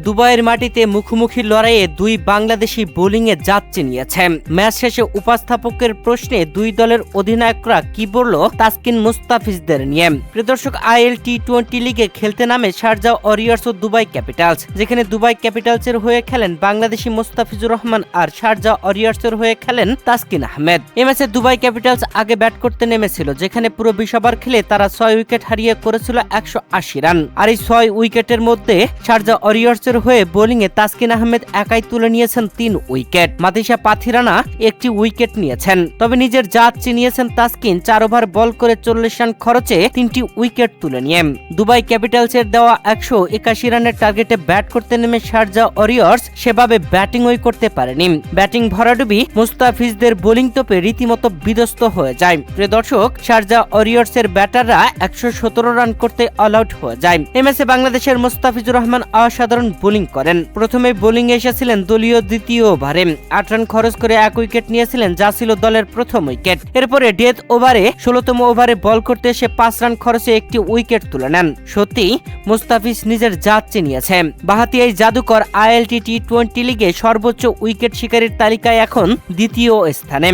দুবাইয়ের মাটিতে মুখোমুখি লড়াইয়ে দুই বাংলাদেশি বোলিংয়ে জাত চিনিয়েছে। ম্যাচ শেষে উপস্থাপকের প্রশ্নে দুই দলের অধিনায়করা কি বলল তাসকিন মুস্তাফিজদের নিয়ে। প্রিয়দর্শক, IL T20 লিগে খেলতে নামে শারজাহ ওয়ারিয়র্স ও দুবাই ক্যাপিটালস, যেখানে দুবাই ক্যাপিটালসের হয়ে খেলেন বাংলাদেশি মুস্তাফিজুর রহমান আর শারজাহ ওয়ারিয়র্সের হয়ে খেলেন তাসকিন আহমেদ। এই ম্যাচে দুবাই ক্যাপিটালস আগে ব্যাট করতে নেমেছিল, যেখানে পুরো 20 ওভার খেলে তারা 6 উইকেট হারিয়ে করেছিল 180 রান। আর এই 6 উইকেটের মধ্যে শারজাহ ওয়ারিয়র্সের হয়ে বোলিংয়ে তাসকিন আহমেদ একাই তুলে নিয়েছেন 3 উইকেট। মাতিসা পাথিরানা 1টি উইকেট নিয়েছেন। তবে নিজের জাত চিনিয়েছেন তাসকিন 4 ওভার বল করে 40 রান খরচে 3টি উইকেট তুলে নিয়ে। দুবাই ক্যাপিটালসের দেওয়া 181 রানের টার্গেটে ব্যাট করতে নেমে শারজাহ ওয়ারিয়র্স সেভাবে ব্যাটিংই করতে পারেনি। ব্যাটিং ভরাডুবি মুস্তাফিজদের বোলিং তোপে রীতিমতো বিধ্বস্ত হয়ে যায়। প্রিয় দর্শক, শারজাহ ওয়ারিয়র্সের ব্যাটাররা 117 রান করতে অল আউট হয়ে যায়। এই ম্যাচে বাংলাদেশের মুস্তাফিজুর রহমান অসাধারণ বোলিং করেন। প্রথমে বোলিং এসেছিলেন দলীয় দ্বিতীয় ওভারে 8 রান খরচ করে 1 উইকেট নিয়েছিলেন, যা ছিল দলের প্রথম উইকেট। এরপরে ডেথ ওভারে 16তম ওভারে বল করতে এসে 5 রান খরচে 1টি উইকেট তুলে নেন। সত্যি মুস্তাফিজ নিজের জাত চিনিয়েছে। বাহাতি এই জাদুকর IL T20 লিগে সর্বোচ্চ উইকেট শিকারীর তালিকায় এখন দ্বিতীয় স্থানে।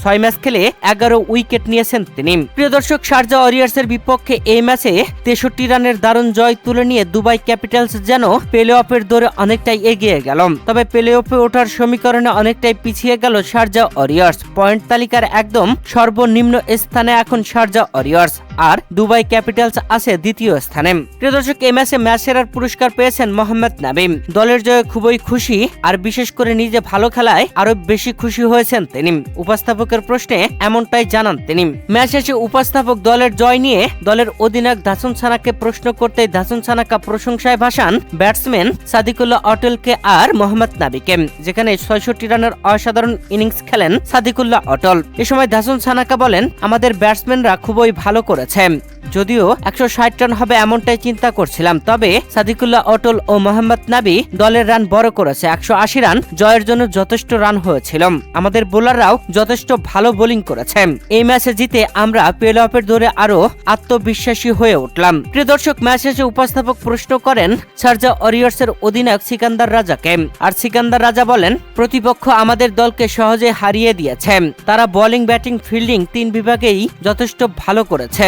6 ম্যাচ খেলে 11 উইকেট নিয়েছেন তিনি। প্রিয় দর্শক, শারজাহ ওয়ারিয়র্সের বিপক্ষে এই ম্যাচে 63 রানের দারুণ জয় তুলে নিয়ে দুবাই ক্যাপিটালস যেন প্লে অফের দৌড়ে অনেকটাই এগিয়ে গেল। তবে প্লে অফে ওঠার সমীকরণে অনেকটাই পিছিয়ে গেল শারজাহ ওয়ারিয়র্স। পয়েন্ট তালিকার একদম সর্বনিম্ন স্থানে এখন শারজাহ ওয়ারিয়র্স, আর দুবাই ক্যাপিটালস আছে দ্বিতীয় স্থানে। প্রিয় দর্শক, এই ম্যাচে ম্যাচ সেরার পুরস্কার পেয়েছেন মোহাম্মদ নাবি। দলের জয়ে খুবই খুশি, আর বিশেষ করে নিজে ভালো খেলায় আরো বেশি খুশি হয়েছেন তিনি। উপস্থাপকের প্রশ্নে এমনটাই জানান তিনি। ম্যাচ শেষে উপস্থাপক দলের জয় নিয়ে দলের অধিনায়ক দাসুন সানাকে প্রশ্ন করতেই দাসুন সানাকা প্রশংসায় ভাসান ব্যাটসম্যান সাদিকুল্লাহ অটলকে আর মোহাম্মদ নাবিকে, যেখানে 66 রানের অসাধারণ ইনিংস খেলেন সাদিকুল্লাহ অটল। এ সময় দাসুন সানাকা বলেন, আমাদের ব্যাটসম্যানরা খুবই ভালো করেছে, যদিও 160 রান হবে এমনটাই চিন্তা করছিলাম, তবে সাদিকুল্লাহ অটল ও মোহাম্মদ নাবি দলের রান বড় করেছে। 180 রান জয়ের জন্য যথেষ্ট রান হয়েছিল। আমাদের বোলাররাও যথেষ্ট ভালো বোলিং করেছে। এই ম্যাচে জিতে আমরা প্লে অফের দৌড়ে আরো আত্মবিশ্বাসী হয়ে উঠলাম। প্রিয় দর্শক, ম্যাচ শেষে উপস্থাপক প্রশ্ন করেন শারজাহ ওয়ারিয়র্সের অধিনায়ক সিকান্দার রাজাকে, আর সিকান্দার রাজা বলেন, প্রতিপক্ষ আমাদের দলকে সহজে হারিয়ে দিয়েছে। তারা বোলিং, ব্যাটিং, ফিল্ডিং 3 বিভাগেই যথেষ্ট ভালো করেছে।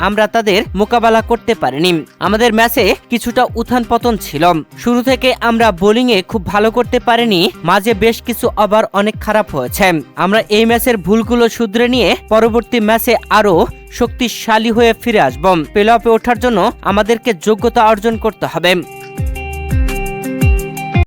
আমরা তাদের মোকাবেলা করতে পারিনি। আমাদের ম্যাচে কিছুটা উত্থান পতন ছিল। শুরু থেকে আমরা বোলিং এ খুব ভালো করতে পারিনি, মাঝে বেশ কিছু ওভার অনেক খারাপ হয়েছে। আমরা এই ম্যাচের ভুলগুলো শুধরে নিয়ে পরবর্তী ম্যাচে আরো শক্তিশালী হয়ে ফিরে আসব। প্লে অফে ওঠার জন্য আমাদেরকে যোগ্যতা অর্জন করতে হবে।